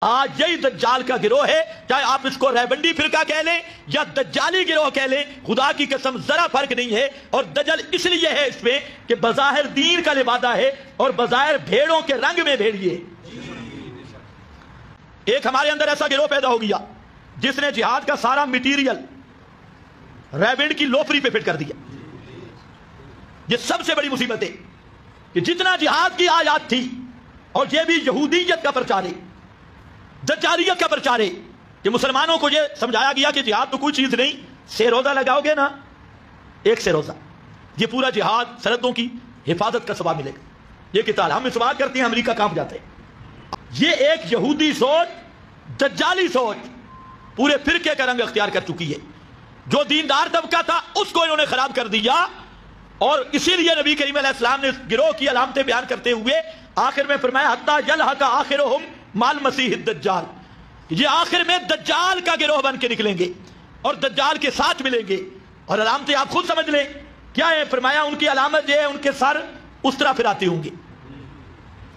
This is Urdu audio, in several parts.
آج یہی دجال کا گروہ ہے، چاہے آپ اس کو ریبنڈی فرقہ کہہ لیں یا دجالی گروہ کہہ لیں، خدا کی قسم ذرا فرق نہیں ہے۔ اور دجل اس لیے ہے اس میں کہ بظاہر دین کا لبادہ ہے اور بظاہر بھیڑوں کے رنگ میں بھیڑیے۔ ایک ہمارے اندر ایسا گروہ پیدا ہو گیا جس نے جہاد کا سارا میٹیریل ریبنڈ کی لوفری پہ فٹ کر دیا۔ یہ سب سے بڑی مصیبت ہے کہ جتنا جہاد کی آیات تھی اور یہ بھی یہودیت کا پرچار ہے، دجالیت کا پرچار ہے کہ مسلمانوں کو یہ سمجھایا گیا کہ جہاد تو کوئی چیز نہیں، سے روزہ لگاؤ گے نا، ایک سے روزہ، یہ پورا جہاد سرحدوں کی حفاظت کا ثواب ملے گا۔ یہ کتاب ہم سوال کرتے ہیں، امریکہ کہاں جاتے ہیں؟ یہ ایک یہودی سوچ، دجالی سوچ پورے فرقے کا رنگ اختیار کر چکی ہے۔ جو دیندار طبقہ تھا اس کو انہوں نے خراب کر دیا، اور اسی لیے نبی کریم علیہ السلام نے گروہ کی علامتیں بیان کرتے ہوئے آخر میں فرمایا حتی یلحق آخرہم مال مسیح الدجال، یہ آخر میں دجال کا گروہ بن کے نکلیں گے اور دجال کے ساتھ ملیں گے۔ اور علامتیں آپ خود سمجھ لیں کیا ہے، فرمایا ان کی علامت یہ ہے ان کے سر اس طرح پھراتے ہوں گے،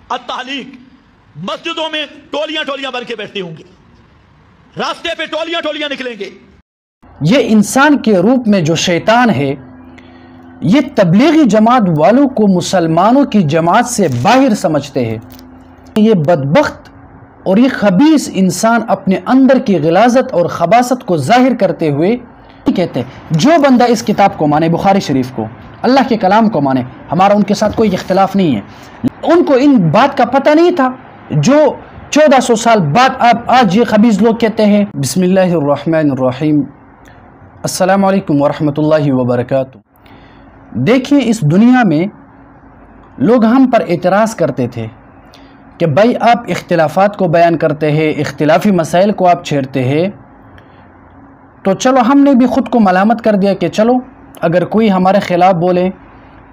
التحلیق، مسجدوں میں ٹولیاں ٹولیاں بن کے بیٹھتے ہوں گے، راستے پہ ٹولیاں ٹولیاں نکلیں گے۔ یہ انسان کے روپ میں جو شیطان ہے، یہ تبلیغی جماعت والوں کو مسلمانوں کی جماعت سے باہر سمجھتے ہیں۔ یہ بدبخت اور یہ خبیث انسان اپنے اندر کی غلاظت اور خباثت کو ظاہر کرتے ہوئے کہتے ہیں جو بندہ اس کتاب کو مانے، بخاری شریف کو، اللہ کے کلام کو مانے، ہمارا ان کے ساتھ کوئی اختلاف نہیں ہے، ان کو ان بات کا پتہ نہیں تھا جو 1400 سال بعد آج یہ خبیث لوگ کہتے ہیں۔ بسم اللہ الرحمن الرحیم، السلام علیکم ورحمۃ اللہ وبرکاتہ۔ دیکھیں، اس دنیا میں لوگ ہم پر اعتراض کرتے تھے کہ بھائی آپ اختلافات کو بیان کرتے ہیں، اختلافی مسائل کو آپ چھیڑتے ہیں، تو چلو ہم نے بھی خود کو ملامت کر دیا کہ چلو اگر کوئی ہمارے خلاف بولے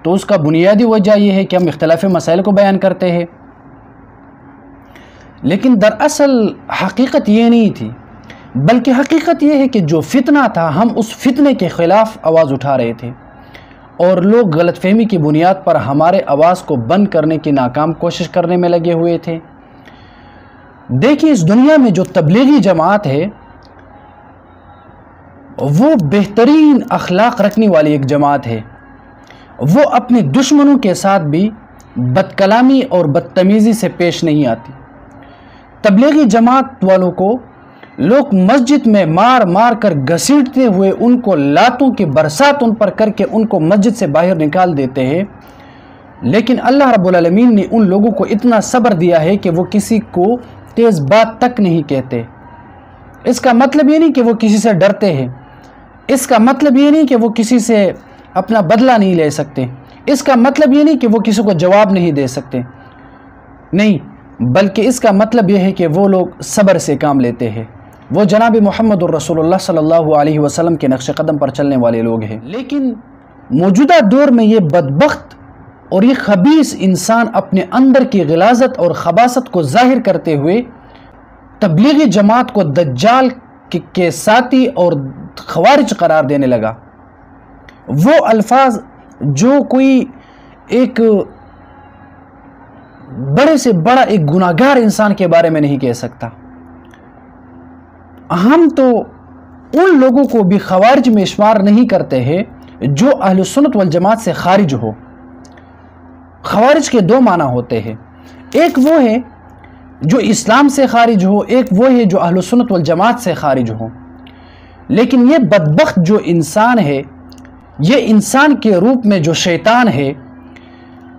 تو اس کا بنیادی وجہ یہ ہے کہ ہم اختلافی مسائل کو بیان کرتے ہیں۔ لیکن دراصل حقیقت یہ نہیں تھی، بلکہ حقیقت یہ ہے کہ جو فتنہ تھا ہم اس فتنے کے خلاف آواز اٹھا رہے تھے، اور لوگ غلط فہمی کی بنیاد پر ہمارے آواز کو بند کرنے کی ناکام کوشش کرنے میں لگے ہوئے تھے۔ دیکھیں، اس دنیا میں جو تبلیغی جماعت ہے وہ بہترین اخلاق رکھنے والی ایک جماعت ہے، وہ اپنے دشمنوں کے ساتھ بھی بدکلامی اور بدتمیزی سے پیش نہیں آتی۔ تبلیغی جماعت والوں کو لوگ مسجد میں مار مار کر گھسیٹتے ہوئے ان کو لاتوں کی برسات ان پر کر کے ان کو مسجد سے باہر نکال دیتے ہیں، لیکن اللہ رب العالمین نے ان لوگوں کو اتنا صبر دیا ہے کہ وہ کسی کو تیز بات تک نہیں کہتے۔ اس کا مطلب یہ نہیں کہ وہ کسی سے ڈرتے ہیں، اس کا مطلب یہ نہیں کہ وہ کسی سے اپنا بدلہ نہیں لے سکتے، اس کا مطلب یہ نہیں کہ وہ کسی کو جواب نہیں دے سکتے، نہیں، بلکہ اس کا مطلب یہ ہے کہ وہ لوگ صبر سے کام لیتے ہیں، وہ جناب محمد الرسول اللہ صلی اللہ علیہ وسلم کے نقش قدم پر چلنے والے لوگ ہیں۔ لیکن موجودہ دور میں یہ بدبخت اور یہ خبیث انسان اپنے اندر کی غلاظت اور خباثت کو ظاہر کرتے ہوئے تبلیغی جماعت کو دجال کے ساتھی اور خوارج قرار دینے لگا۔ وہ الفاظ جو کوئی ایک بڑے سے بڑا ایک گناہگار انسان کے بارے میں نہیں کہہ سکتا۔ ہم تو ان لوگوں کو بھی خوارج میں شمار نہیں کرتے ہیں جو اہل سنت والجماعت سے خارج ہو۔ خوارج کے دو معنی ہوتے ہیں، ایک وہ ہے جو اسلام سے خارج ہو، ایک وہ ہے جو اہل سنت والجماعت سے خارج ہو۔ لیکن یہ بدبخت جو انسان ہے، یہ انسان کے روپ میں جو شیطان ہے،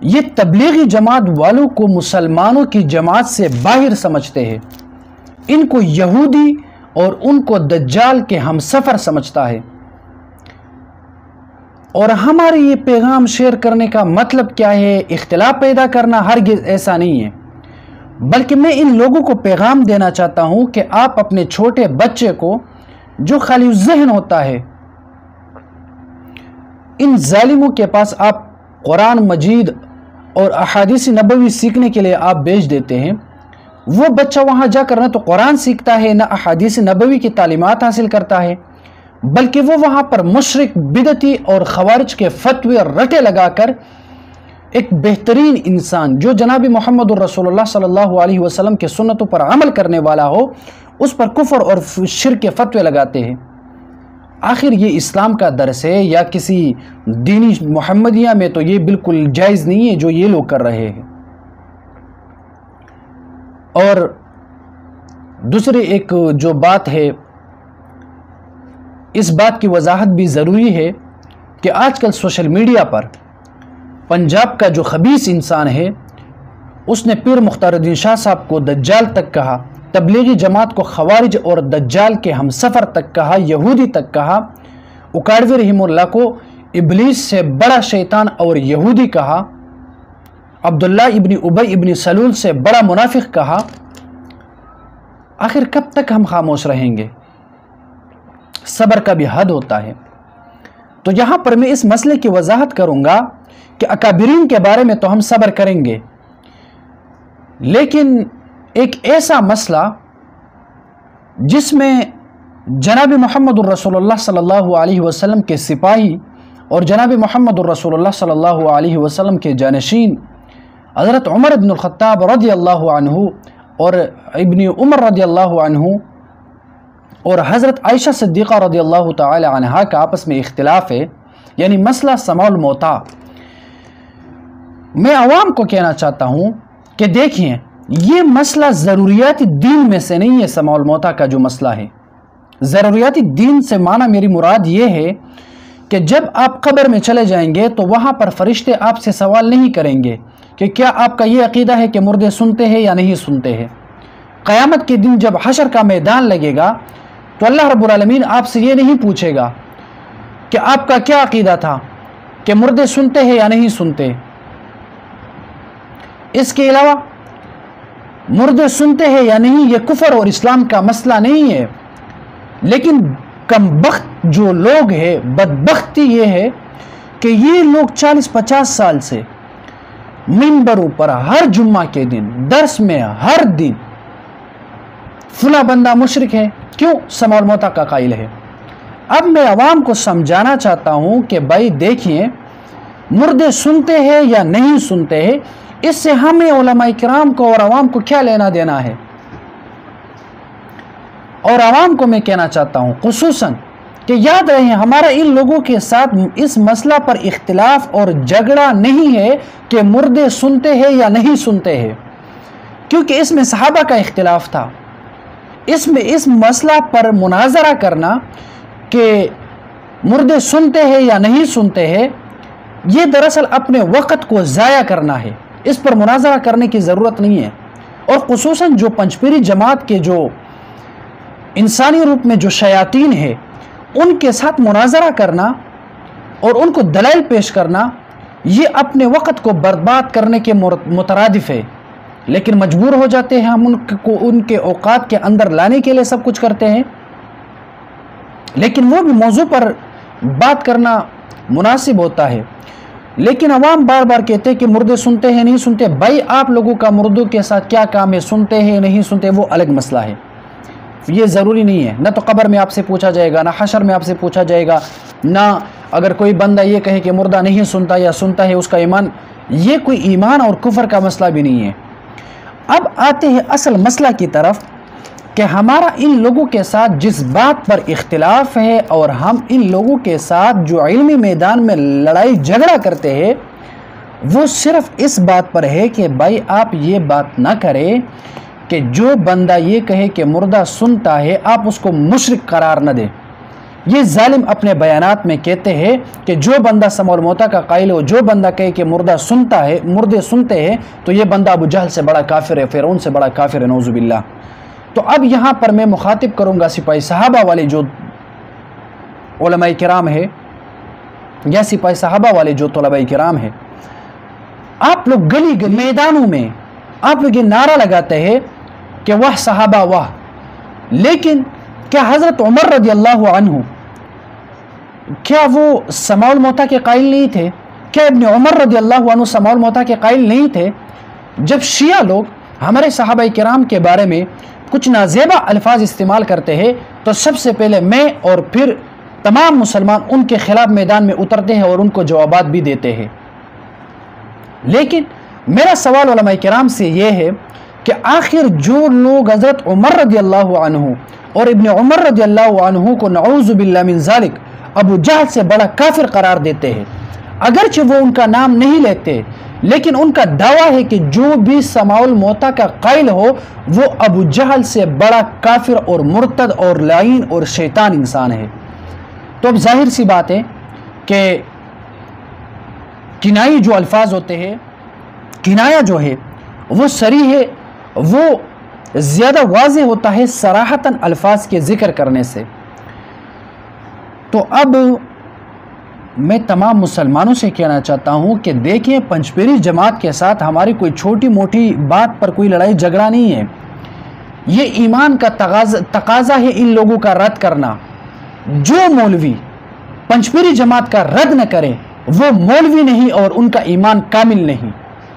یہ تبلیغی جماعت والوں کو مسلمانوں کی جماعت سے باہر سمجھتے ہیں، ان کو یہودی اور ان کو دجال کے ہم سفر سمجھتا ہے۔ اور ہمارے یہ پیغام شیئر کرنے کا مطلب کیا ہے؟ اختلاف پیدا کرنا؟ ہرگز ایسا نہیں ہے، بلکہ میں ان لوگوں کو پیغام دینا چاہتا ہوں کہ آپ اپنے چھوٹے بچے کو جو خالی ذہن ہوتا ہے، ان ظالموں کے پاس آپ قرآن مجید اور احادیث نبوی سیکھنے کے لیے آپ بھیج دیتے ہیں، وہ بچہ وہاں جا کر نہ تو قرآن سیکھتا ہے نہ احادیث نبوی کی تعلیمات حاصل کرتا ہے، بلکہ وہ وہاں پر مشرک، بدعتی اور خوارج کے فتوے رٹے لگا کر ایک بہترین انسان جو جناب محمد الرسول اللہ صلی اللہ علیہ وسلم کے سنتوں پر عمل کرنے والا ہو، اس پر کفر اور شرک کے فتوے لگاتے ہیں۔ آخر یہ اسلام کا درس ہے یا کسی دینی محمدیہ میں؟ تو یہ بالکل جائز نہیں ہے جو یہ لوگ کر رہے ہیں۔ اور دوسری ایک جو بات ہے، اس بات کی وضاحت بھی ضروری ہے کہ آج کل سوشل میڈیا پر پنجاب کا جو خبیث انسان ہے، اس نے پیر مختار الدین شاہ صاحب کو دجال تک کہا، تبلیغی جماعت کو خوارج اور دجال کے ہم سفر تک کہا، یہودی تک کہا، اکاڑوی رحمہ اللہ کو ابلیس سے بڑا شیطان اور یہودی کہا، عبداللہ ابن ابی ابن سلول سے بڑا منافق کہا۔ آخر کب تک ہم خاموش رہیں گے؟ صبر کا بھی حد ہوتا ہے۔ تو یہاں پر میں اس مسئلے کی وضاحت کروں گا کہ اکابرین کے بارے میں تو ہم صبر کریں گے، لیکن ایک ایسا مسئلہ جس میں جناب محمد الرسول اللہ صلی اللہ علیہ وسلم کے سپاہی اور جناب محمد الرسول اللہ صلی اللہ علیہ وسلم کے جانشین حضرت عمر بن الخطاب رضی اللہ عنہ اور ابن عمر رضی اللہ عنہ اور حضرت عائشہ صدیقہ رضی اللہ تعالی عنہا کا آپس میں اختلاف ہے، یعنی مسئلہ سماع الموتیٰ۔ میں عوام کو کہنا چاہتا ہوں کہ دیکھیں، یہ مسئلہ ضروریات دین میں سے نہیں ہے۔ سماع الموتیٰ کا جو مسئلہ ہے، ضروریات دین سے معنی میری مراد یہ ہے کہ جب آپ قبر میں چلے جائیں گے تو وہاں پر فرشتے آپ سے سوال نہیں کریں گے کہ کیا آپ کا یہ عقیدہ ہے کہ مردے سنتے ہیں یا نہیں سنتے ہیں۔ قیامت کے دن جب حشر کا میدان لگے گا تو اللہ رب العالمین آپ سے یہ نہیں پوچھے گا کہ آپ کا کیا عقیدہ تھا کہ مردے سنتے ہیں یا نہیں سنتے۔ اس کے علاوہ مردے سنتے ہیں یا نہیں یہ کفر اور اسلام کا مسئلہ نہیں ہے، لیکن کم بخت جو لوگ ہیں، بدبختی یہ ہے کہ یہ لوگ 40-50 سال سے منبروں پر ہر جمعہ کے دن درس میں ہر دن فلاں بندہ مشرک ہے، کیوں؟ سماع الموتیٰ کا قائل ہے۔ اب میں عوام کو سمجھانا چاہتا ہوں کہ بھائی دیکھیں، مردے سنتے ہیں یا نہیں سنتے ہیں، اس سے ہمیں علماء کرام کو اور عوام کو کیا لینا دینا ہے؟ اور عوام کو میں کہنا چاہتا ہوں خصوصاً کہ یاد رہے، ہمارا ان لوگوں کے ساتھ اس مسئلہ پر اختلاف اور جھگڑا نہیں ہے کہ مردے سنتے ہیں یا نہیں سنتے ہیں، کیونکہ اس میں صحابہ کا اختلاف تھا۔ اس میں اس مسئلہ پر مناظرہ کرنا کہ مردے سنتے ہیں یا نہیں سنتے ہیں، یہ دراصل اپنے وقت کو ضائع کرنا ہے۔ اس پر مناظرہ کرنے کی ضرورت نہیں ہے، اور خصوصاً جو پنجپیری جماعت کے جو انسانی روپ میں جو شیاطین ہے، ان کے ساتھ مناظرہ کرنا اور ان کو دلائل پیش کرنا، یہ اپنے وقت کو برباد کرنے کے مترادف ہے۔ لیکن مجبور ہو جاتے ہیں ہم ان کے اوقات کے اندر لانے کے لیے سب کچھ کرتے ہیں، لیکن وہ بھی موضوع پر بات کرنا مناسب ہوتا ہے۔ لیکن عوام بار بار کہتے ہیں کہ مردے سنتے ہیں نہیں سنتے۔ بھائی آپ لوگوں کا مردوں کے ساتھ کیا کام ہے؟ سنتے ہیں نہیں سنتے وہ الگ مسئلہ ہے، یہ ضروری نہیں ہے۔ نہ تو قبر میں آپ سے پوچھا جائے گا، نہ حشر میں آپ سے پوچھا جائے گا، نہ اگر کوئی بندہ یہ کہے کہ مردہ نہیں سنتا یا سنتا ہے اس کا ایمان، یہ کوئی ایمان اور کفر کا مسئلہ بھی نہیں ہے۔ اب آتے ہیں اصل مسئلہ کی طرف کہ ہمارا ان لوگوں کے ساتھ جس بات پر اختلاف ہے اور ہم ان لوگوں کے ساتھ جو علمی میدان میں لڑائی جھگڑا کرتے ہیں، وہ صرف اس بات پر ہے کہ بھائی آپ یہ بات نہ کریں کہ جو بندہ یہ کہے کہ مردہ سنتا ہے آپ اس کو مشرک قرار نہ دیں۔ یہ ظالم اپنے بیانات میں کہتے ہیں کہ جو بندہ سماع الموتیٰ کا قائل ہو، جو بندہ کہے کہ مردہ سنتا ہے، مردے سنتے ہیں، تو یہ بندہ ابو جہل سے بڑا کافر ہے، فرعون سے بڑا کافر ہے، نعوذ باللہ۔ تو اب یہاں پر میں مخاطب کروں گا سپاہی صحابہ والے جو علماء کرام ہے یا سپاہی صحابہ والے جو طلباء کرام ہے، آپ لوگ گلی گلی میدانوں میں آپ لوگ یہ نعرہ لگاتے ہیں کہ واہ صحابہ واہ، لیکن کیا حضرت عمر رضی اللہ عنہ کیا وہ سماع الموتیٰ کے قائل نہیں تھے؟ کیا ابن عمر رضی اللہ عنہ سماع الموتیٰ کے قائل نہیں تھے؟ جب شیعہ لوگ ہمارے صحابہ کرام کے بارے میں کچھ نازیبا الفاظ استعمال کرتے ہیں تو سب سے پہلے میں اور پھر تمام مسلمان ان کے خلاف میدان میں اترتے ہیں اور ان کو جوابات بھی دیتے ہیں۔ لیکن میرا سوال علماء کرام سے یہ ہے کہ آخر جو لوگ حضرت عمر رضی اللہ عنہ اور ابن عمر رضی اللہ عنہ کو نعوذ باللہ من ذالک ابو جہل سے بڑا کافر قرار دیتے ہیں، اگرچہ وہ ان کا نام نہیں لیتے، لیکن ان کا دعویٰ ہے کہ جو بھی سماع الموتیٰ کا قائل ہو وہ ابو جہل سے بڑا کافر اور مرتد اور لعین اور شیطان انسان ہے۔ تو اب ظاہر سی بات ہے کہ کنائی جو الفاظ ہوتے ہیں، کنایا جو ہے وہ صریح ہے، وہ زیادہ واضح ہوتا ہے صراحتاً الفاظ کے ذکر کرنے سے۔ تو اب میں تمام مسلمانوں سے کہنا چاہتا ہوں کہ دیکھیں، پنجپیری جماعت کے ساتھ ہماری کوئی چھوٹی موٹی بات پر کوئی لڑائی جھگڑا نہیں ہے، یہ ایمان کا تقاضا ہے ان لوگوں کا رد کرنا۔ جو مولوی پنجپیری جماعت کا رد نہ کرے وہ مولوی نہیں اور ان کا ایمان کامل نہیں۔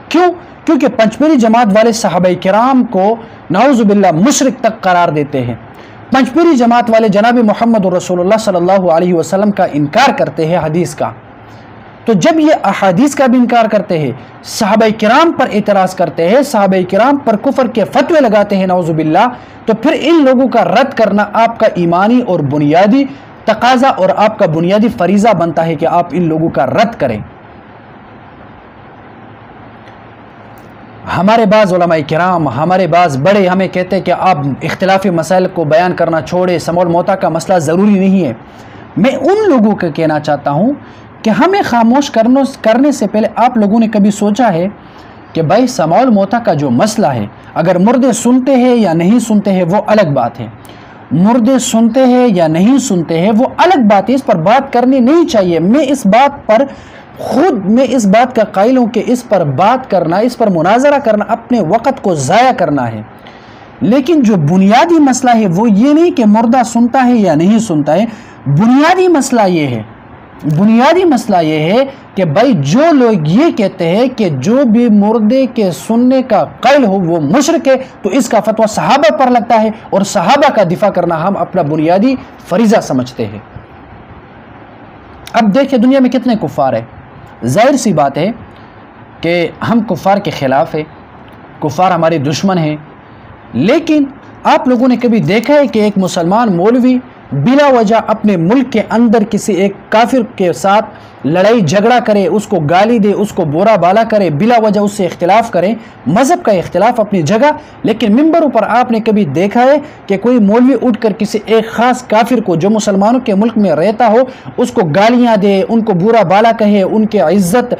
کیوں؟ کیونکہ پنجپیری جماعت والے صحابہ کرام کو نعوذ باللہ مشرک تک قرار دیتے ہیں، پنجپیری جماعت والے جناب محمد رسول اللہ صلی اللہ علیہ وسلم کا انکار کرتے ہیں، حدیث کا۔ تو جب یہ احادیث کا بھی انکار کرتے ہیں، صحابہ کرام پر اعتراض کرتے ہیں، صحابہ کرام پر کفر کے فتوے لگاتے ہیں نعوذ باللہ، تو پھر ان لوگوں کا رد کرنا آپ کا ایمانی اور بنیادی تقاضا اور آپ کا بنیادی فریضہ بنتا ہے کہ آپ ان لوگوں کا رد کریں۔ ہمارے بعض علماء کرام، ہمارے بعض بڑے ہمیں کہتے ہیں کہ آپ اختلافی مسائل کو بیان کرنا چھوڑے، سماع الموتیٰ کا مسئلہ ضروری نہیں ہے۔ میں ان لوگوں کو کہنا چاہتا ہوں کہ ہمیں خاموش کرنے سے پہلے آپ لوگوں نے کبھی سوچا ہے کہ بھائی سماع الموتیٰ کا جو مسئلہ ہے، اگر مردے سنتے ہیں یا نہیں سنتے ہیں وہ الگ بات ہے، مردے سنتے ہیں یا نہیں سنتے ہیں وہ الگ بات ہے، اس پر بات کرنی نہیں چاہیے۔ میں اس بات کا قائل ہوں کہ اس پر بات کرنا، اس پر مناظرہ کرنا اپنے وقت کو ضائع کرنا ہے، لیکن جو بنیادی مسئلہ ہے وہ یہ نہیں کہ مردہ سنتا ہے یا نہیں سنتا ہے، بنیادی مسئلہ یہ ہے کہ بھائی جو لوگ یہ کہتے ہیں کہ جو بھی مردے کے سننے کا قائل ہو وہ مشرک ہے، تو اس کا فتویٰ صحابہ پر لگتا ہے، اور صحابہ کا دفاع کرنا ہم اپنا بنیادی فریضہ سمجھتے ہیں۔ اب دیکھیں دنیا میں کتنے کفار ہیں، ظاہر سی بات ہے کہ ہم کفار کے خلاف ہیں، کفار ہمارے دشمن ہیں، لیکن آپ لوگوں نے کبھی دیکھا ہے کہ ایک مسلمان مولوی بلا وجہ اپنے ملک کے اندر کسی ایک کافر کے ساتھ لڑائی جھگڑا کرے، اس کو گالی دے، اس کو برا بالا کرے، بلا وجہ اس سے اختلاف کرے؟ مذہب کا اختلاف اپنی جگہ، لیکن ممبروں پر آپ نے کبھی دیکھا ہے کہ کوئی مولوی اٹھ کر کسی ایک خاص کافر کو جو مسلمانوں کے ملک میں رہتا ہو اس کو گالیاں دے، ان کو برا بالا کہے، ان کے عزت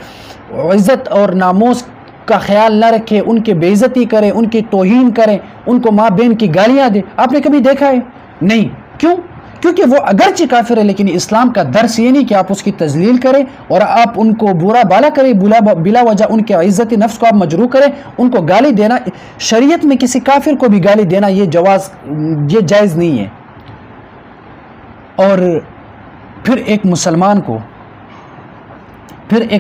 اور ناموس کا خیال نہ رکھے، ان کی بے عزتی کرے، ان کی توہین کرے، ان کو ماں بہن کی گالیاں دے؟ آپ نے کبھی دیکھا ہے؟ نہیں۔ کیوں؟ کیونکہ وہ اگرچہ کافر ہے، لیکن اسلام کا درس یہ نہیں کہ آپ اس کی تذلیل کریں اور آپ ان کو برا بالا کریں، بلا وجہ ان کے عزت نفس کو آپ مجروح کریں، ان کو گالی دینا، شریعت میں کسی کافر کو بھی گالی دینا یہ جائز نہیں ہے۔ اور پھر ایک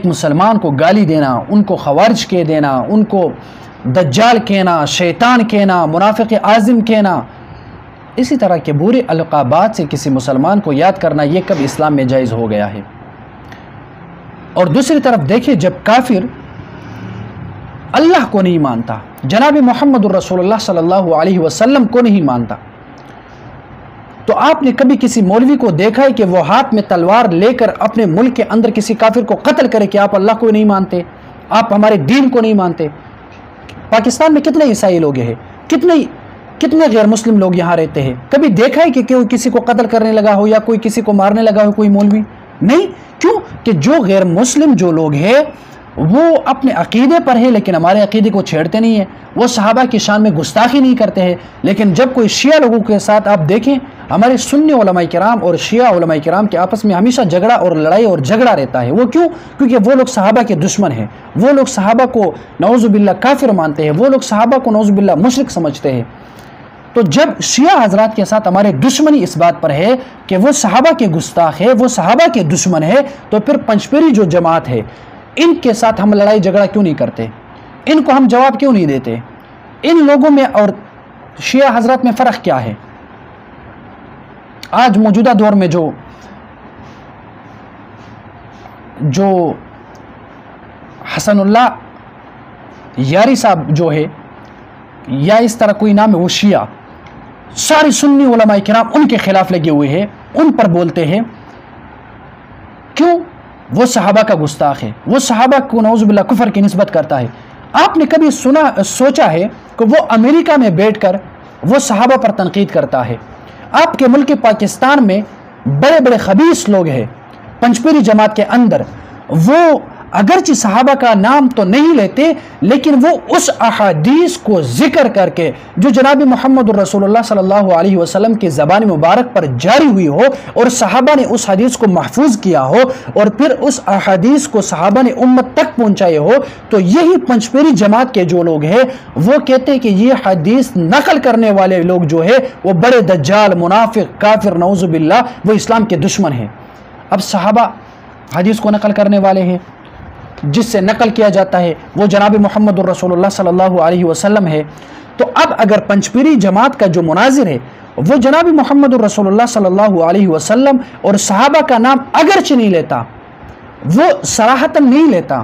مسلمان کو گالی دینا، ان کو خوارج کہہ دینا، ان کو دجال کہنا، شیطان کہنا، منافق اعظم کہنا، اسی طرح کے برے القابات سے کسی مسلمان کو یاد کرنا، یہ کب اسلام میں جائز ہو گیا ہے؟ اور دوسری طرف دیکھیں، جب کافر اللہ کو نہیں مانتا، جناب محمد الرسول اللہ صلی اللہ علیہ وسلم کو نہیں مانتا، تو آپ نے کبھی کسی مولوی کو دیکھا ہے کہ وہ ہاتھ میں تلوار لے کر اپنے ملک کے اندر کسی کافر کو قتل کرے کہ آپ اللہ کو نہیں مانتے، آپ ہمارے دین کو نہیں مانتے؟ پاکستان میں کتنے عیسائی لوگ ہیں، کتنے غیر مسلم لوگ یہاں رہتے ہیں، کبھی دیکھا ہے کہ کوئی کسی کو قتل کرنے لگا ہو یا کوئی کسی کو مارنے لگا ہو کوئی مولوی؟ نہیں۔ کیوں؟ کہ جو غیر مسلم جو لوگ ہیں وہ اپنے عقیدے پر ہے لیکن ہمارے عقیدے کو چھیڑتے نہیں ہیں، وہ صحابہ کی شان میں گستاخی نہیں کرتے ہیں، لیکن جب کوئی شیعہ لوگوں کے ساتھ آپ دیکھیں، ہمارے سنی علماء کرام اور شیعہ علماء کرام کے آپس میں ہمیشہ جھگڑا اور لڑائی اور جھگڑا رہتا ہے۔ وہ کیوں؟ کیونکہ وہ لوگ صحابہ کے دشمن ہیں، وہ لوگ صحابہ کو نعوذ باللہ کافر مانتے ہیں، وہ لوگ صحابہ کو نعوذ باللہ مشرک سمجھتے ہیں۔ تو جب شیعہ حضرات کے ساتھ ہمارے دشمنی اس بات پر ہے کہ وہ صحابہ کے گستاخ ہے، وہ صحابہ کے دشمن ہے، تو پھر پنجپیری جو جماعت ہے ان کے ساتھ ہم لڑائی جھگڑا کیوں نہیں کرتے؟ ان کو ہم جواب کیوں نہیں دیتے؟ ان لوگوں میں اور شیعہ حضرات میں فرق کیا ہے؟ آج موجودہ دور میں جو حسن اللہ یاری صاحب جو ہے یا اس طرح کوئی نام ہے وہ شیعہ، سارے سنی علماء کرام ان کے خلاف لگے ہوئے ہیں، ان پر بولتے ہیں کیوں وہ صحابہ کا گستاخ ہے، وہ صحابہ کو نعوذ باللہ کفر کی نسبت کرتا ہے۔ آپ نے کبھی سوچا ہے کہ وہ امریکہ میں بیٹھ کر وہ صحابہ پر تنقید کرتا ہے؟ آپ کے ملک پاکستان میں بڑے بڑے خبیث لوگ ہیں پنجپیری جماعت کے اندر، وہ اگرچہ صحابہ کا نام تو نہیں لیتے لیکن وہ اس احادیث کو ذکر کر کے جو جناب محمد الرسول اللہ صلی اللہ علیہ وسلم کی زبان مبارک پر جاری ہوئی ہو اور صحابہ نے اس حدیث کو محفوظ کیا ہو اور پھر اس احادیث کو صحابہ نے امت تک پہنچائے ہو، تو یہی پنجپیری جماعت کے جو لوگ ہیں وہ کہتے ہیں کہ یہ حدیث نقل کرنے والے لوگ جو ہے وہ بڑے دجال، منافق، کافر، نعوذ باللہ وہ اسلام کے دشمن ہیں۔ اب صحابہ حدیث کو نقل کرنے والے ہیں، جس سے نقل کیا جاتا ہے وہ جناب محمد الرسول اللہ صلی اللہ علیہ وسلم ہے، تو اب اگر پنجپیری جماعت کا جو مناظر ہے وہ جناب محمد الرسول اللہ صلی اللہ علیہ وسلم اور صحابہ کا نام اگرچہ نہیں لیتا، وہ صراحتاً نہیں لیتا،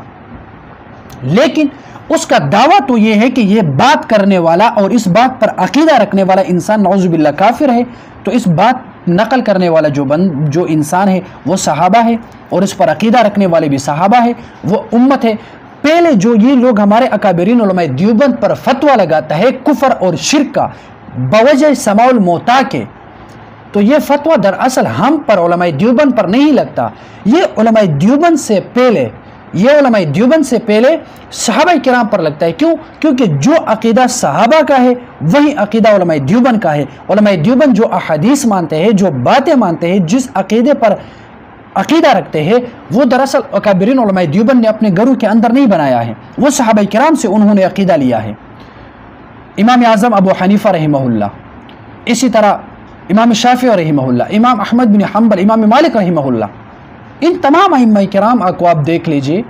لیکن اس کا دعویٰ تو یہ ہے کہ یہ بات کرنے والا اور اس بات پر عقیدہ رکھنے والا انسان نعوذ باللہ کافر ہے، تو اس بات نقل کرنے والا جو انسان ہے وہ صحابہ ہے اور اس پر عقیدہ رکھنے والے بھی صحابہ ہے، وہ امت ہے۔ پہلے جو یہ لوگ ہمارے اکابرین علماء دیوبند پر فتویٰ لگاتا ہے کفر اور شرک کا بوجہ سماع الموتیٰ کے، تو یہ فتویٰ دراصل ہم پر علماء دیوبند پر نہیں لگتا، یہ علماء دیوبند سے پہلے صحابہ کرام پر لگتا ہے۔ کیوں؟ کیونکہ جو عقیدہ صحابہ کا ہے وہی عقیدہ علماء دیوبند کا ہے۔ علماء دیوبند جو احادیث مانتے ہیں، جو باتیں مانتے ہیں، جس عقیدے پر عقیدہ رکھتے ہیں، وہ دراصل اکابرین علماء دیوبند نے اپنے گھروں کے اندر نہیں بنایا ہے، وہ صحابہ کرام سے انہوں نے عقیدہ لیا ہے۔ امام اعظم ابو حنیفہ رحمہ اللہ، اسی طرح امام شافعی رحمہ اللہ، امام احمد بن حنبل، امام مالک رحمہ اللہ، ان تمام ائمہ کرام کو آپ دیکھ لیجئے،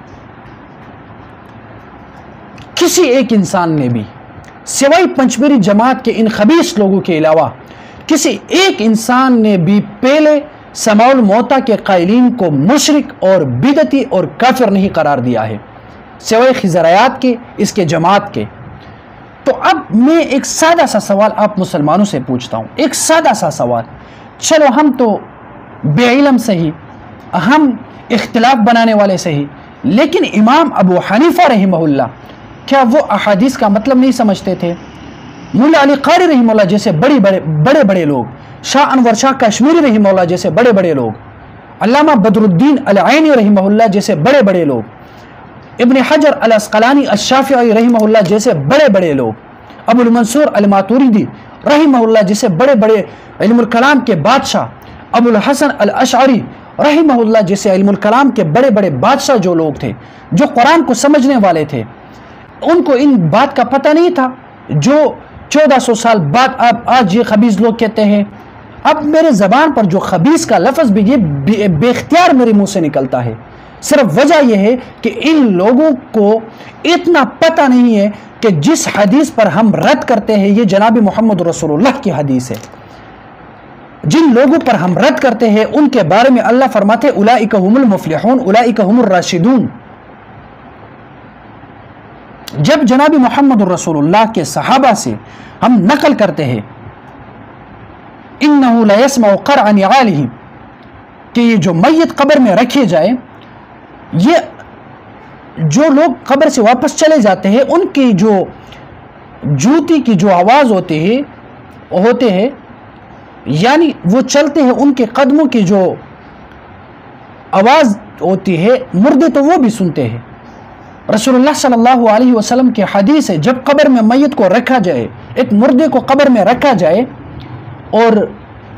کسی ایک انسان نے بھی سوائے پنجپیری جماعت کے ان خبیث لوگوں کے علاوہ کسی ایک انسان نے بھی پہلے سماع الموتیٰ کے قائلین کو مشرک اور بدعتی اور کافر نہیں قرار دیا ہے، سوائے خزرعیات کے، اس کے جماعت کے۔ تو اب میں ایک سادہ سا سوال آپ مسلمانوں سے پوچھتا ہوں، ایک سادہ سا سوال، چلو ہم تو بے علم سے ہی، ہم اختلاف بنانے والے سے ہی، لیکن امام ابو حنیفہ رحمہ اللہ کیا وہ احادیث کا مطلب نہیں سمجھتے تھے؟ مولا علی قاری رحمہ اللہ جیسے بڑے بڑے لوگ، شاہ انور شاہ کشمیری رحمہ اللہ جیسے بڑے بڑے لوگ، علامہ بدر الدین العینی رحمہ اللہ جیسے بڑے بڑے لوگ، ابن حجر الاسقلانی الشافعی رحمہ اللہ جیسے بڑے بڑے لوگ، ابو المنصور الماتوریدی رحمہ اللہ جیسے بڑے بڑے علم الکلام کے بادشاہ، ابو الحسن الاشعری رحمہ اللہ جیسے علم الکلام کے بڑے بڑے بادشاہ جو لوگ تھے، جو قرآن کو سمجھنے والے تھے، ان کو ان بات کا پتہ نہیں تھا جو 1400 سال بعد آج یہ خبیث لوگ کہتے ہیں۔ اب میرے زبان پر جو خبیث کا لفظ بھی یہ بے اختیار میرے منہ سے نکلتا ہے، صرف وجہ یہ ہے کہ ان لوگوں کو اتنا پتہ نہیں ہے کہ جس حدیث پر ہم رد کرتے ہیں یہ جناب محمد رسول اللہ کی حدیث ہے۔ جن لوگوں پر ہم رد کرتے ہیں ان کے بارے میں اللہ فرماتے ہیں اولئک هم المفلحون اولئک هم الراشدون۔ جب جناب محمد الرسول اللہ کے صحابہ سے ہم نقل کرتے ہیں انہ لا يسمع قرع نعالهم کہ یہ جو میت قبر میں رکھے جائے، یہ جو لوگ قبر سے واپس چلے جاتے ہیں ان کی جو جوتی کی جو آواز ہوتے ہیں یعنی وہ چلتے ہیں ان کے قدموں کی جو آواز ہوتی ہے، مردے تو وہ بھی سنتے ہیں۔ رسول اللہ صلی اللہ علیہ وسلم کی حدیث ہے جب قبر میں میت کو رکھا جائے، ایک مردے کو قبر میں رکھا جائے اور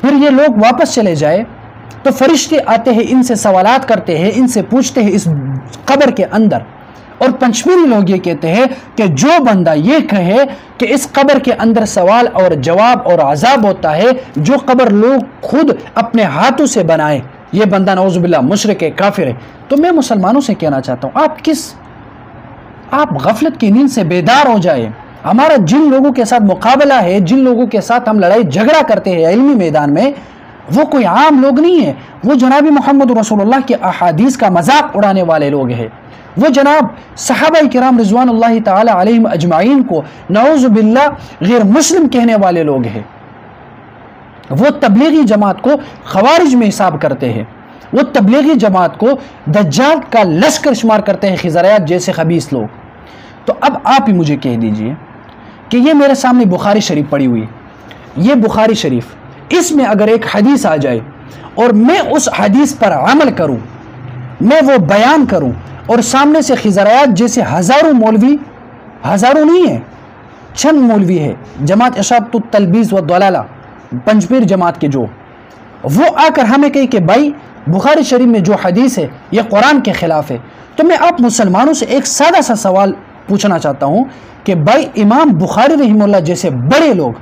پھر یہ لوگ واپس چلے جائے تو فرشتے آتے ہیں، ان سے سوالات کرتے ہیں، ان سے پوچھتے ہیں اس قبر کے اندر، اور پنجپیری لوگ یہ کہتے ہیں کہ جو بندہ یہ کہے کہ اس قبر کے اندر سوال اور جواب اور عذاب ہوتا ہے، جو قبر لوگ خود اپنے ہاتھوں سے بنائے، یہ بندہ نعوذ باللہ مشرک ہے، کافر ہے۔ تو میں مسلمانوں سے کہنا چاہتا ہوں آپ غفلت کی نیند سے بیدار ہو جائے۔ ہمارا جن لوگوں کے ساتھ مقابلہ ہے، جن لوگوں کے ساتھ ہم لڑائی جھگڑا کرتے ہیں علمی میدان میں، وہ کوئی عام لوگ نہیں ہیں، وہ جناب محمد رسول اللہ کے احادیث کا مذاق اڑانے والے لوگ ہیں، وہ جناب صحابہ کرام رضوان اللہ تعالی علیہم اجمعین کو نعوذ باللہ غیر مسلم کہنے والے لوگ ہیں، وہ تبلیغی جماعت کو خوارج میں حساب کرتے ہیں، وہ تبلیغی جماعت کو دجال کا لشکر شمار کرتے ہیں، خضریات جیسے خبیث لوگ۔ تو اب آپ ہی مجھے کہہ دیجئے کہ یہ میرے سامنے بخاری شریف پڑی ہوئی ہے، یہ بخاری شریف، اس میں اگر ایک حدیث آ جائے اور میں اس حدیث پر عمل کروں، میں وہ بیان کروں، اور سامنے سے خضریات جیسے ہزاروں مولوی، ہزاروں نہیں ہیں، چند مولوی ہے جماعت اشاعت التلبیس والضلالہ پنجپیر جماعت کے، جو وہ آ کر ہمیں کہے کہ بھائی بخاری شریف میں جو حدیث ہے یہ قرآن کے خلاف ہے، تو میں آپ مسلمانوں سے ایک سادہ سا سوال پوچھنا چاہتا ہوں کہ بھائی امام بخاری رحمہ اللہ جیسے بڑے لوگ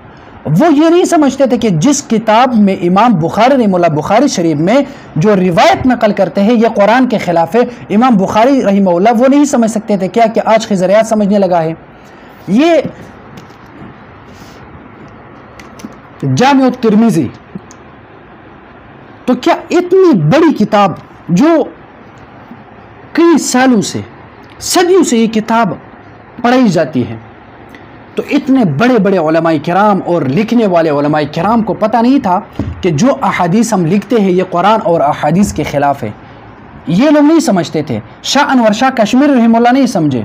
وہ یہ نہیں سمجھتے تھے کہ جس کتاب میں امام بخاری رحمہ اللہ بخاری شریف میں جو روایت نقل کرتے ہیں یہ قرآن کے خلاف ہے، امام بخاری رحمہ اللہ وہ نہیں سمجھ سکتے تھے کیا کہ آج خضریات سمجھنے لگا ہے؟ یہ جامع الترمذی، تو کیا اتنی بڑی کتاب جو کئی سالوں سے صدیوں سے یہ کتاب پڑھائی جاتی ہے، تو اتنے بڑے بڑے علماء کرام اور لکھنے والے علماء کرام کو پتہ نہیں تھا کہ جو احادیث ہم لکھتے ہیں یہ قرآن اور احادیث کے خلاف ہے؟ یہ لوگ نہیں سمجھتے تھے، شاہ انور شاہ کشمیر رحمہ اللہ نہیں سمجھے،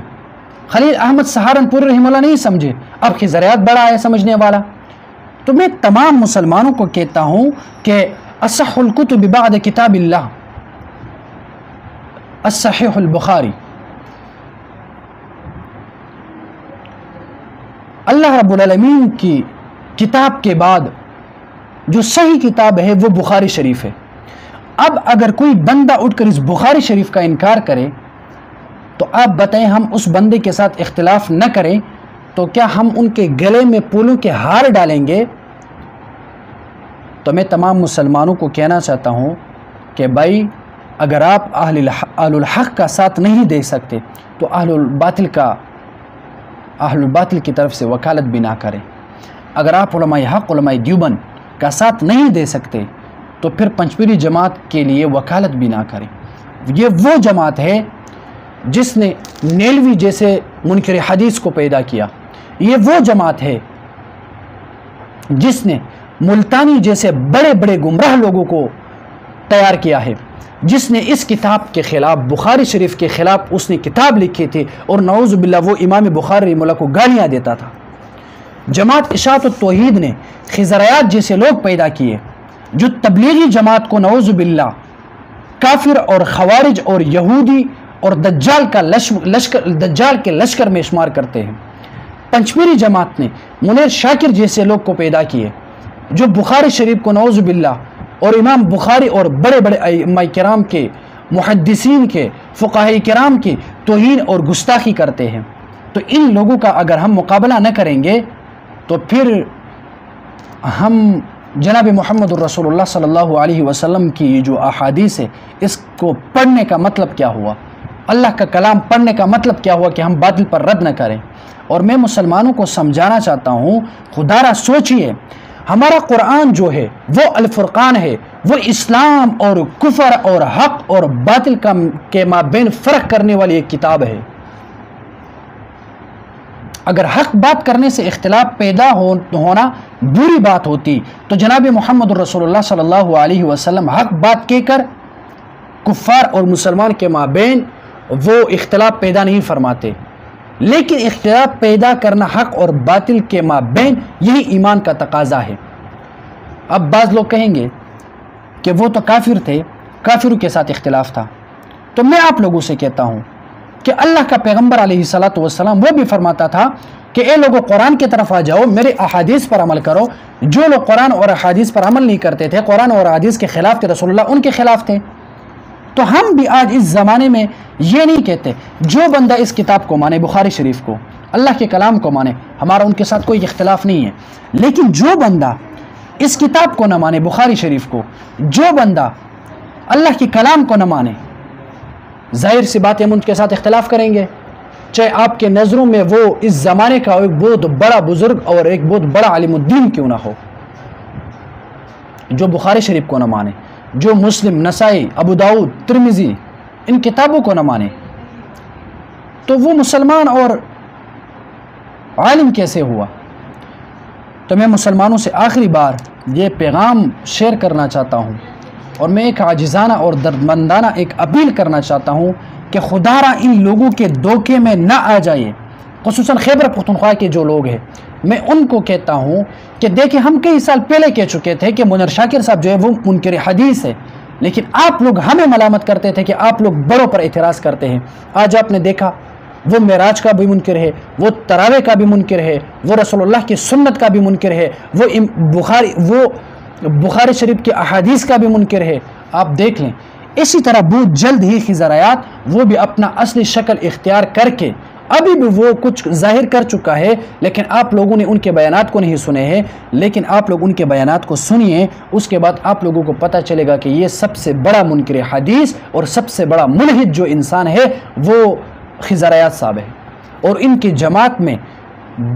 خلیل احمد سہارنپور رحمہ اللہ نہیں سمجھے، اب خضریات بڑا ہے سمجھنے والا۔ تو میں تمام مسلمانوں کو کہتا ہوں کہ اصح الکتب بعد کتاب اللہ الصحیح البخاری، اللہ رب العالمین کی کتاب کے بعد جو صحیح کتاب ہے وہ بخاری شریف ہے۔ اب اگر کوئی بندہ اٹھ کر اس بخاری شریف کا انکار کرے تو آپ بتائیں ہم اس بندے کے ساتھ اختلاف نہ کریں تو کیا ہم ان کے گلے میں پھولوں کے ہار ڈالیں گے؟ تو میں تمام مسلمانوں کو کہنا چاہتا ہوں کہ بھائی اگر آپ اہل الحق کا ساتھ نہیں دے سکتے تو اہل الباطل کی طرف سے وکالت بھی نہ کریں۔ اگر آپ علماء حق علماء دیوبند کا ساتھ نہیں دے سکتے تو پھر پنجپیری جماعت کے لیے وکالت بھی نہ کریں۔ یہ وہ جماعت ہے جس نے نیلوی جیسے منکر حدیث کو پیدا کیا، یہ وہ جماعت ہے جس نے ملتانی جیسے بڑے بڑے گمراہ لوگوں کو تیار کیا ہے، جس نے اس کتاب کے خلاف بخاری شریف کے خلاف اس نے کتاب لکھی تھی اور نعوذ باللہ وہ امام بخاری رحمہ اللہ کو گالیاں دیتا تھا۔ جماعت اشاعت التوحید نے خضریات جیسے لوگ پیدا کیے جو تبلیغی جماعت کو نعوذ باللہ کافر اور خوارج اور یہودی اور دجال کے لشکر میں شمار کرتے ہیں۔ پنجپیری جماعت نے منیر شاکر جیسے لوگ کو پیدا کیے جو بخاری شریف کو نعوذ باللہ اور امام بخاری اور بڑے بڑے ائمہ کرام کے محدثین کے فقہاء کرام کی توہین اور گستاخی کرتے ہیں۔ تو ان لوگوں کا اگر ہم مقابلہ نہ کریں گے تو پھر ہم جناب محمد الرسول اللہ صلی اللہ علیہ وسلم کی یہ جو احادیث ہے اس کو پڑھنے کا مطلب کیا ہوا؟ اللہ کا کلام پڑھنے کا مطلب کیا ہوا کہ ہم باطل پر رد نہ کریں؟ اور میں مسلمانوں کو سمجھانا چاہتا ہوں، خدا را سوچئے، ہمارا قرآن جو ہے وہ الفرقان ہے، وہ اسلام اور کفر اور حق اور باطل کے مابین فرق کرنے والی ایک کتاب ہے۔ اگر حق بات کرنے سے اختلاف پیدا ہونا بری بات ہوتی تو جناب محمد الرسول اللہ صلی اللہ علیہ وسلم حق بات کہہ کر کفار اور مسلمان کے مابین وہ اختلاف پیدا نہیں فرماتے، لیکن اختلاف پیدا کرنا حق اور باطل کے مابین یہی ایمان کا تقاضا ہے۔ اب بعض لوگ کہیں گے کہ وہ تو کافر تھے، کافروں کے ساتھ اختلاف تھا، تو میں آپ لوگوں سے کہتا ہوں کہ اللہ کا پیغمبر علیہ الصلوۃ والسلام وہ بھی فرماتا تھا کہ اے لوگوں قرآن کی طرف آ جاؤ، میرے احادیث پر عمل کرو۔ جو لوگ قرآن اور احادیث پر عمل نہیں کرتے تھے، قرآن اور احادیث کے خلاف تھے، رسول اللہ ان کے خلاف تھے۔ تو ہم بھی آج اس زمانے میں یہ نہیں کہتے جو بندہ اس کتاب کو مانے، بخاری شریف کو، اللہ کے کلام کو مانے، ہمارا ان کے ساتھ کوئی اختلاف نہیں ہے، لیکن جو بندہ اس کتاب کو نہ مانے، بخاری شریف کو، جو بندہ اللہ کے کلام کو نہ مانے، ظاہر سی بات ہے ہم ان کے ساتھ اختلاف کریں گے، چاہے آپ کے نظروں میں وہ اس زمانے کا ایک بہت بڑا بزرگ اور ایک بہت بڑا عالم الدین کیوں نہ ہو۔ جو بخاری شریف کو نہ مانے، جو مسلم، نسائی، ابو داؤد، ترمذی ان کتابوں کو نہ مانے، تو وہ مسلمان اور عالم کیسے ہوا؟ تو میں مسلمانوں سے آخری بار یہ پیغام شیئر کرنا چاہتا ہوں، اور میں ایک عاجزانہ اور دردمندانہ ایک اپیل کرنا چاہتا ہوں کہ خدا را ان لوگوں کے دھوکے میں نہ آ جائے، خصوصاً خیبر پختونخوا کے جو لوگ ہیں۔ میں ان کو کہتا ہوں کہ دیکھیں، ہم کئی سال پہلے کہہ چکے تھے کہ منیر شاکر صاحب جو ہے وہ منکر حدیث ہے، لیکن آپ لوگ ہمیں ملامت کرتے تھے کہ آپ لوگ بڑوں پر اعتراض کرتے ہیں۔ آج آپ نے دیکھا وہ معراج کا بھی منکر ہے، وہ تراویح کا بھی منکر ہے، وہ رسول اللہ کی سنت کا بھی منکر ہے، وہ بخاری شریف کے احادیث کا بھی منکر ہے۔ آپ دیکھ لیں، اسی طرح بہت جلد ہی خضر آیات وہ بھی اپنا اصلی شکل اختیار کر کے ابھی بھی وہ کچھ ظاہر کر چکا ہے، لیکن آپ لوگوں نے ان کے بیانات کو نہیں سنے ہیں۔ لیکن آپ لوگ ان کے بیانات کو سنیے، اس کے بعد آپ لوگوں کو پتہ چلے گا کہ یہ سب سے بڑا منکر حدیث اور سب سے بڑا ملحد جو انسان ہے وہ خضر آیات صاحب ہے۔ اور ان کی جماعت میں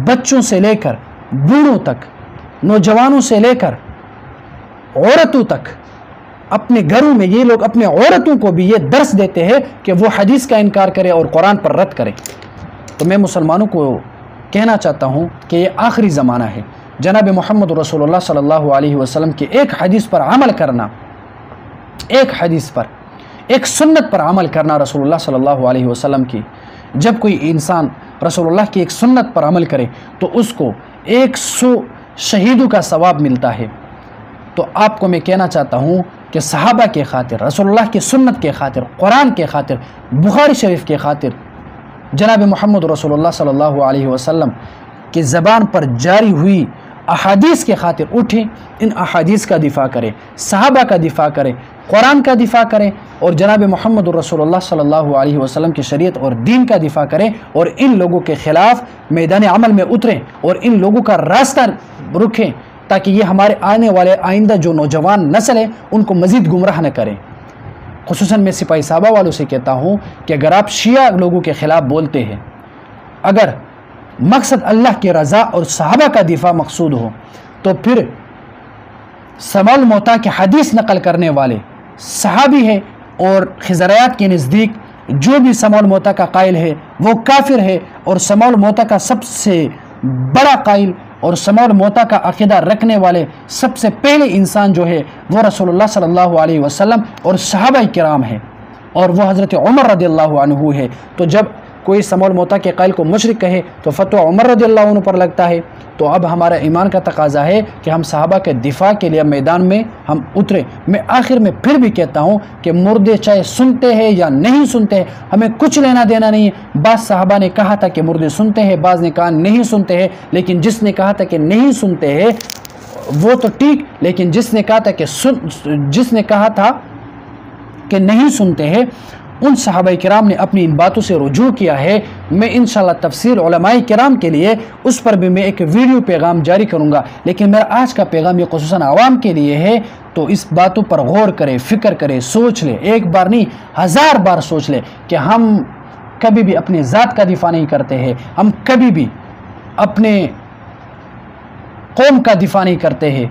بچوں سے لے کر بوڑھوں تک، نوجوانوں سے لے کر عورتوں تک، اپنے گھروں میں یہ لوگ اپنے عورتوں کو بھی یہ درس دیتے ہیں کہ وہ حدیث کا انکار کرے اور قرآن پر رد کرے۔ تو میں مسلمانوں کو کہنا چاہتا ہوں کہ یہ آخری زمانہ ہے۔ جناب محمد رسول اللہ صلی اللہ علیہ وسلم کی ایک حدیث پر عمل کرنا، ایک حدیث پر، ایک سنت پر عمل کرنا رسول اللہ صلی اللہ علیہ وسلم کی، جب کوئی انسان رسول اللہ کی ایک سنت پر عمل کرے تو اس کو 100 شہیدوں کا ثواب ملتا ہے۔ تو آپ کو میں کہنا چاہتا ہوں کہ صحابہ کے خاطر، رسول اللہ کی سنت کے خاطر، قرآن کے خاطر، بخاری شریف کے خاطر، جناب محمد رسول اللہ صلی اللہ علیہ وسلم کی زبان پر جاری ہوئی احادیث کے خاطر اٹھیں، ان احادیث کا دفاع کریں، صحابہ کا دفاع کریں، قرآن کا دفاع کریں، اور جناب محمد رسول اللہ صلی اللہ علیہ وسلم کی شریعت اور دین کا دفاع کریں، اور ان لوگوں کے خلاف میدان عمل میں اتریں اور ان لوگوں کا راستہ رکھیں، تاکہ یہ ہمارے آنے والے آئندہ جو نوجوان نسل ہے ان کو مزید گمراہ نہ کریں۔ خصوصاً میں سپاہی صحابہ والوں سے کہتا ہوں کہ اگر آپ شیعہ لوگوں کے خلاف بولتے ہیں، اگر مقصد اللہ کی رضا اور صحابہ کا دفاع مقصود ہو، تو پھر سماع الموتیٰ کے حدیث نقل کرنے والے صحابی ہے، اور خضر آیات کے نزدیک جو بھی سماع الموتیٰ کا قائل ہے وہ کافر ہے، اور سماع الموتیٰ کا سب سے بڑا قائل اور سماع الموتیٰ کا عقیدہ رکھنے والے سب سے پہلے انسان جو ہے وہ رسول اللہ صلی اللہ علیہ وسلم اور صحابہ کرام ہیں، اور وہ حضرت عمر رضی اللہ عنہ ہے۔ تو جب کوئی سماع الموتیٰ کے قائل کو مشرک کہے تو فتویٰ عمر رضی اللہ عنہ پر لگتا ہے۔ تو اب ہمارا ایمان کا تقاضا ہے کہ ہم صحابہ کے دفاع کے لیے میدان میں ہم اتریں۔ میں آخر میں پھر بھی کہتا ہوں کہ مردے چاہے سنتے ہیں یا نہیں سنتے ہیں، ہمیں کچھ لینا دینا نہیں ہے۔ بعض صحابہ نے کہا تھا کہ مردے سنتے ہیں، بعض نے کہا نہیں سنتے ہیں، لیکن جس نے کہا تھا کہ نہیں سنتے ہیں وہ تو ٹھیک، لیکن جس نے کہا تھا کہ نہیں سنتے ہیں، ان صحابہ کرام نے اپنی ان باتوں سے رجوع کیا ہے۔ میں انشاءاللہ تفسیر علماء کرام کے لیے اس پر بھی میں ایک ویڈیو پیغام جاری کروں گا، لیکن میرا آج کا پیغام یہ خصوصاً عوام کے لیے ہے۔ تو اس باتوں پر غور کرے، فکر کرے، سوچ لے، ایک بار نہیں 1000 بار سوچ لے کہ ہم کبھی بھی اپنی ذات کا دفاع نہیں کرتے ہیں، ہم کبھی بھی اپنے قوم کا دفاع نہیں کرتے ہیں،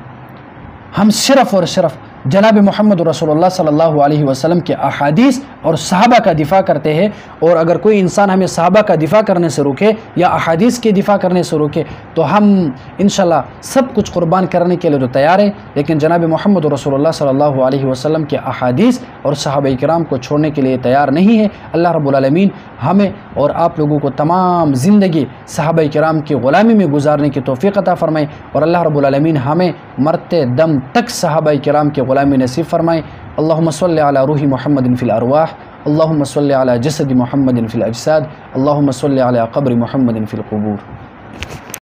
ہم صرف اور صرف جناب محمد رسول اللہ صلی اللہ علیہ وسلم کے احادیث اور صحابہ کا دفاع کرتے ہیں۔ اور اگر کوئی انسان ہمیں صحابہ کا دفاع کرنے سے روکے یا احادیث کے دفاع کرنے سے روکے تو ہم انشاءاللہ سب کچھ قربان کرنے کے لیے تو تیار ہیں، لیکن جناب محمد رسول اللہ صلی اللہ علیہ وسلم کے احادیث اور صحابہ کرام کو چھوڑنے کے لیے تیار نہیں ہے۔ اللہ رب العالمین ہمیں اور آپ لوگوں کو تمام زندگی صحابہ کرام کی غلامی میں گزارنے کی توفیق عطا فرمائے، اور اللہ رب العالمین ہمیں مرتے دم تک صحابہ کرام کے غلامی نصیب فرمائے۔ اللہم صلی علی روح محمد فی الارواح، اللہم صلی علی جسد محمد فی الاجساد، اللہم صلی علی قبر محمد فی القبور۔